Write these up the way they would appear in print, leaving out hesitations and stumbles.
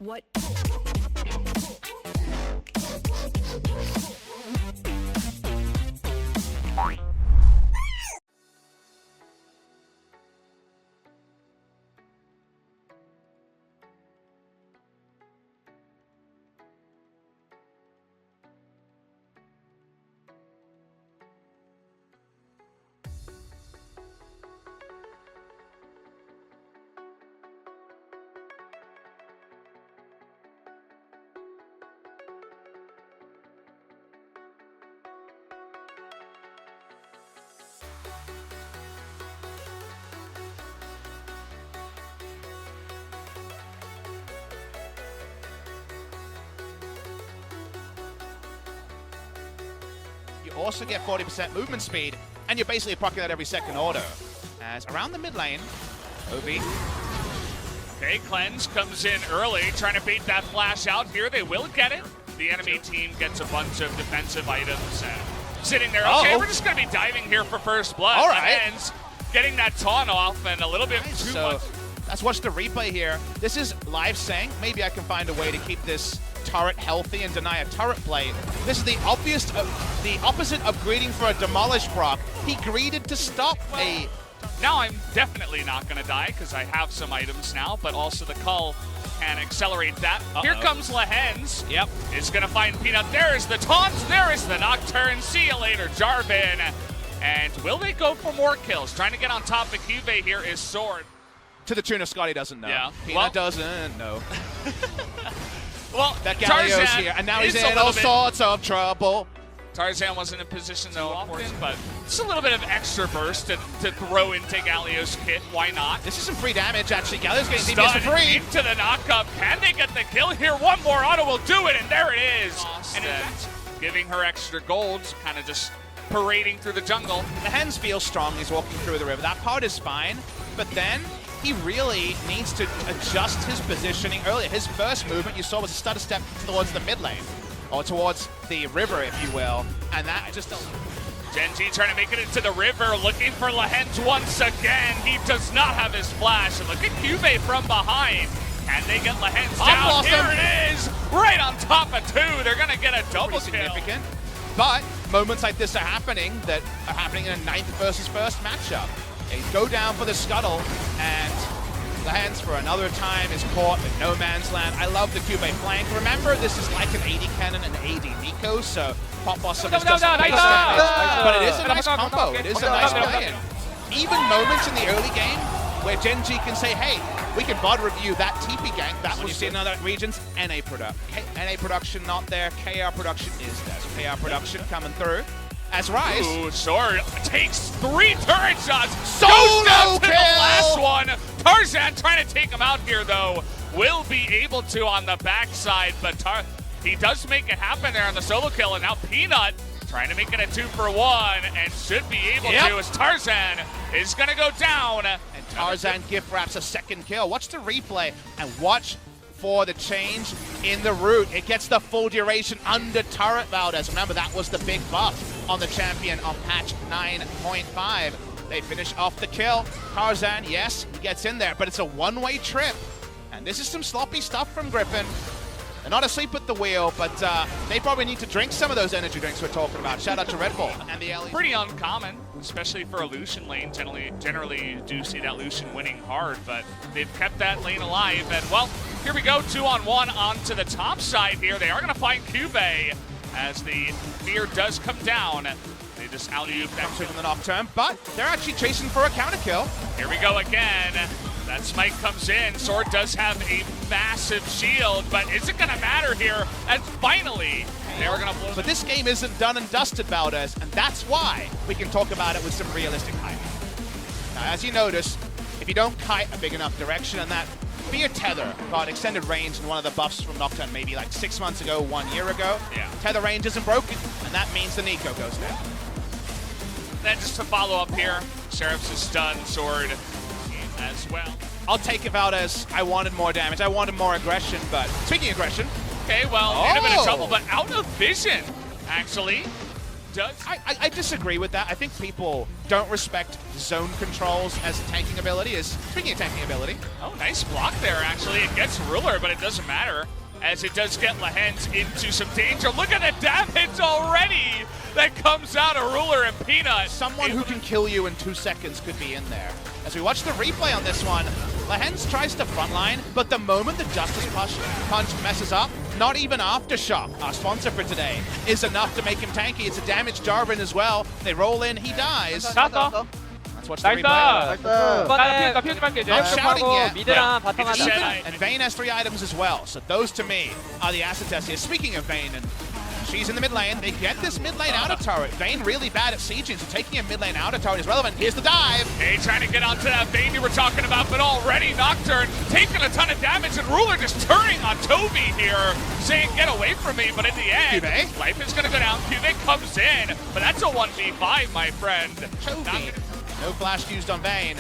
What? You also get 40% movement speed, and you're basically proccing that every second auto. As around the mid lane, Obi. Okay, Cleanse comes in early, trying to bait that flash out here. They will get it. The enemy team gets a bunch of defensive items sitting there. Okay, we're just going to be diving here for first blood. All right. Cleanse getting that taunt off and a little bit too much. Let's watch the replay here. This is live saying, maybe I can find a way to keep this turret healthy and deny a turret play. This is the opposite of greeting for a demolish proc. He greeted to stop a... Now I'm definitely not going to die because I have some items now, but also the Cull can accelerate that. Here comes Lehens. Yep. Is going to find Peanut. There is the taunt. There is the Nocturne. See you later, Jarvan. And will they go for more kills? Trying to get on top of Cube here is Sword. To the tune of Scotty doesn't know. Yeah. Peanut doesn't know. Well, that Galio's Tarzan here, and now he's in all sorts of trouble. Tarzan wasn't in position though, of course, but just a little bit of extra burst to throw into Galio's kit. Why not? This is some free damage, actually. Galio's getting DPS for free. Into the knockup. Can they get the kill here? One more auto will do it, and there it is. And giving her extra gold, kind of just parading through the jungle. The Hens feels strong. He's walking through the river. That part is fine, but then he really needs to adjust his positioning earlier. His first movement you saw was a stutter step towards the mid lane, or towards the river, if you will, and that just... Genji trying to make it into the river, looking for Lehens once again. He does not have his flash, and look at Cube from behind. Can they get Lehens down? Here it is, right on top of two. They're gonna get a double kill. Significant, but moments like this are happening in a 9th versus 1st matchup. They go down for the scuttle, and Lehens for another time is caught in no man's land. I love the Cube flank. Remember, this is like an AD cannon and AD Nico, so Pop Blossom doesn't face damage, but it is a nice combo. It is a nice play-in. Even moments in the early game where Genji can say, hey, we can VOD review that TP gank. That was in other regions. NA production not there. KR production is there. So KR production coming through. As Rise. Ooh, Sword takes 3 turret shots. Solo goes down to kill! the last one. Tarzan trying to take him out here, though. Will be able to on the backside, but he does make it happen there on the solo kill. And now Peanut trying to make it a 2-for-1 and should be able to, as Tarzan is going to go down. And Tarzan gift wraps a second kill. Watch the replay and watch for the change in the route. It gets the full duration under turret Valdez. Remember, that was the big buff on the champion on patch 9.5. They finish off the kill. Tarzan, yes, he gets in there, but it's a one-way trip. And this is some sloppy stuff from Griffin. They're not asleep at the wheel, but they probably need to drink some of those energy drinks we're talking about. Shout out to Red Bull and the LE. Pretty uncommon, especially for a Lucian lane. Generally you do see that Lucian winning hard, but they've kept that lane alive. And well, here we go, 2-on-1 onto the top side here. They are going to find Cube as the fear does come down. They just alley-oop that from the Nocturne, but they're actually chasing for a counter kill. Here we go again. That smite comes in. Sword does have a massive shield, but is it going to matter here? And finally, they're going to blow. But this game isn't done and dusted, Valdez, and that's why we can talk about it with some realistic hype. Now, as you notice, if you don't kite a big enough direction, and that Fear Tether got extended range in one of the buffs from Nocturne maybe like 6 months ago, 1 year ago. Yeah. Tether range isn't broken, and that means the Nico goes down. Then just to follow up here, Sheriff's is stunned, Sword as well. I'll take it out as I wanted more damage. I wanted more aggression, but speaking of aggression. Okay, well, in a bit of trouble, but out of vision, actually. does. I disagree with that. I think people don't respect zone controls as a tanking ability. Speaking of tanking ability. Oh, nice block there, actually. It gets Ruler, but it doesn't matter, as it does get Lehens into some danger. Look at the damage already that comes out of Ruler and Peanut. Someone who can kill you in 2 seconds could be in there. As we watch the replay on this one, Lehens tries to frontline, but the moment the Justice Punch messes up, not even Aftershock, our sponsor for today, is enough to make him tanky. It's a damaged Jarvan as well. They roll in, he dies. Let's watch the replay. Not shouting yet. And Vayne has 3 items as well, so those to me are the asset tests here. Speaking of Vayne, and she's in the mid lane. They get this mid lane outer turret. Vayne really bad at sieging, so taking a mid lane outer turret is relevant. Here's the dive. Hey, trying to get onto that Vayne you were talking about, but already Nocturne taking a ton of damage, and Ruler just turning on Toby here, saying get away from me, but in the end, life is going to go down. QV comes in, but that's a 1v5, my friend. Toby, no flash used on Vayne.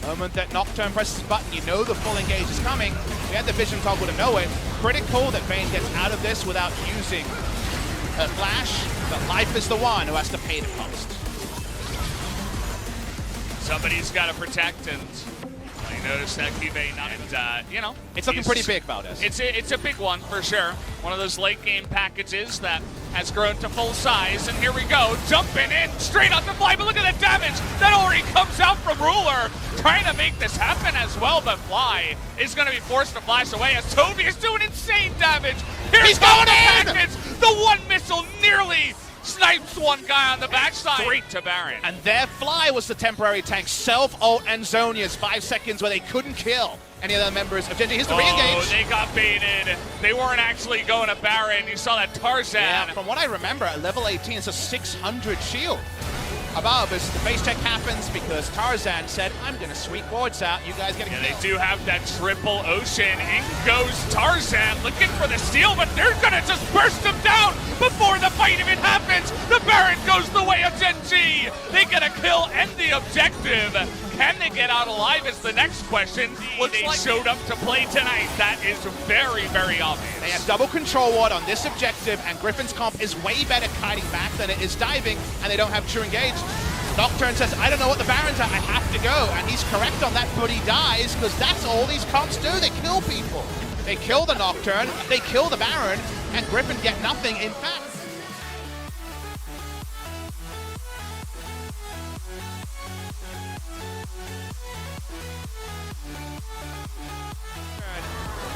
Moment that Nocturne presses his button, you know the full engage is coming. We had the vision toggle to know it. Critical that Vayne gets out of this without using her flash, but life is the one who has to pay the cost. Somebody's got to protect, and you notice that QV not, you know. It's looking pretty big, Valdez. It's a big one, for sure. One of those late game packages that has grown to full size, and here we go, jumping in straight off the fly, but look at the damage that already comes out from Ruler, trying to make this happen as well, but Fly is going to be forced to flash away as Toby is doing insane damage. He's going in! Package. The one missile nearly snipes one guy on the backside. Straight to Baron. And their Fly was the temporary tank. Self-ult and Zhonya's 5 seconds where they couldn't kill any of the members of Genji. Here's the re-engage. Oh, they got baited. They weren't actually going to Baron. You saw that Tarzan. Yeah, from what I remember, at level 18, it's a 600 shield. Above as the face check happens because Tarzan said, I'm going to sweep wards out. You guys get a kill. They do have that triple ocean. In goes Tarzan looking for the steal, but they're going to just burst him down before the fight even happens. The Baron goes the way of Genji. They get a kill and the objective. Can they get out alive is the next question. They showed up to play tonight. That is very, very obvious. They have double control ward on this objective, and Griffin's comp is way better kiting back than it is diving, and they don't have true engage. Nocturne says, I don't know what the Baron's at, I have to go, and he's correct on that, but he dies, because that's all these comps do, they kill people. They kill the Nocturne, they kill the Baron, and Griffin get nothing. In fact,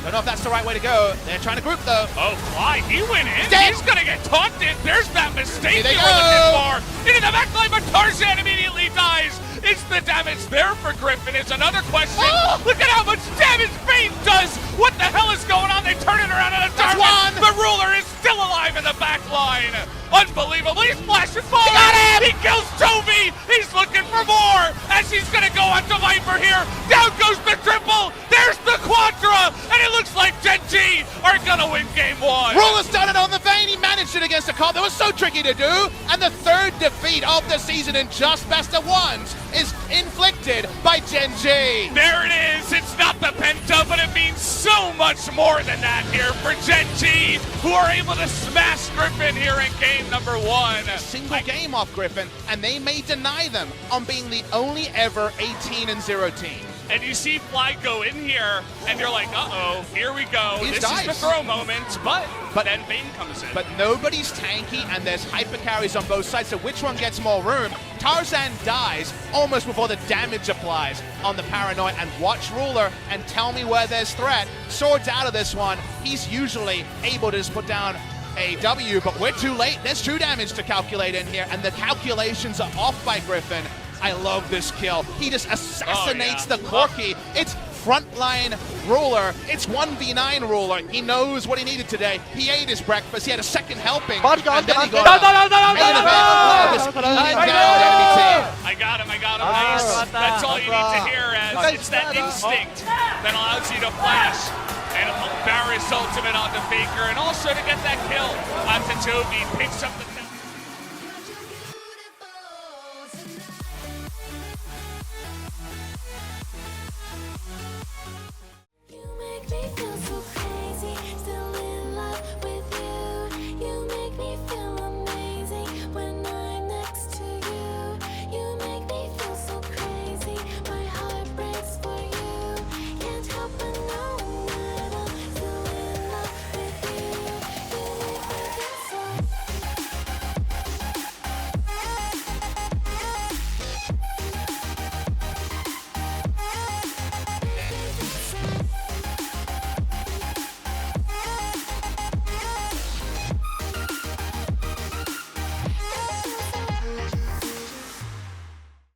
don't know if that's the right way to go. They're trying to group though. Oh, Fly, he went in. Dead. He's gonna get taunted. There's that mistake they you were looking for. Into the backline, but Tarzan immediately dies. Is the damage there for Griffin? Is another question. Oh! Look at how much damage Vayne does. What the hell is going on? They turn it around on a target. The Ruler is still alive in the backline. Unbelievable. He's flashing forward. He got him. He kills Toby. He's looking for more as he's gonna go onto Viper here. Down goes the triple. There's the Quadra, and it looks like Genji are gonna win game 1. Ruler's done it on the Vayne. He managed it against a comp that was so tricky to do. And the 3rd defeat of the season in just best of ones is inflicted by Genji. There it is. It's not the Penta, but it means so much more than that here for Genji, who are able to smash Griffin here in game number 1. A single game off Griffin, and they may deny them on being the only ever 18-0 team. And you see Fly go in here, and you're like, uh-oh, here we go. He's This is the throw moment, but then Vayne comes in. But nobody's tanky, and there's hyper carries on both sides, so which one gets more room? Tarzan dies almost before the damage applies on the Paranoid, and watch Ruler and tell me where there's threat. Swords out of this one. He's usually able to just put down a W, but we're too late. There's true damage to calculate in here, and the calculations are off by Griffin. I love this kill. He just assassinates the Corki. It's frontline Ruler. It's 1v9 Ruler. He knows what he needed today. He ate his breakfast. He had a second helping. And then he got main event of this eating down enemy team. I got him. Nice. That's all you need to hear, as it's that instinct that allows you to flash. And Barris ultimate onto Faker, and also to get that kill onto Toby. Picks up the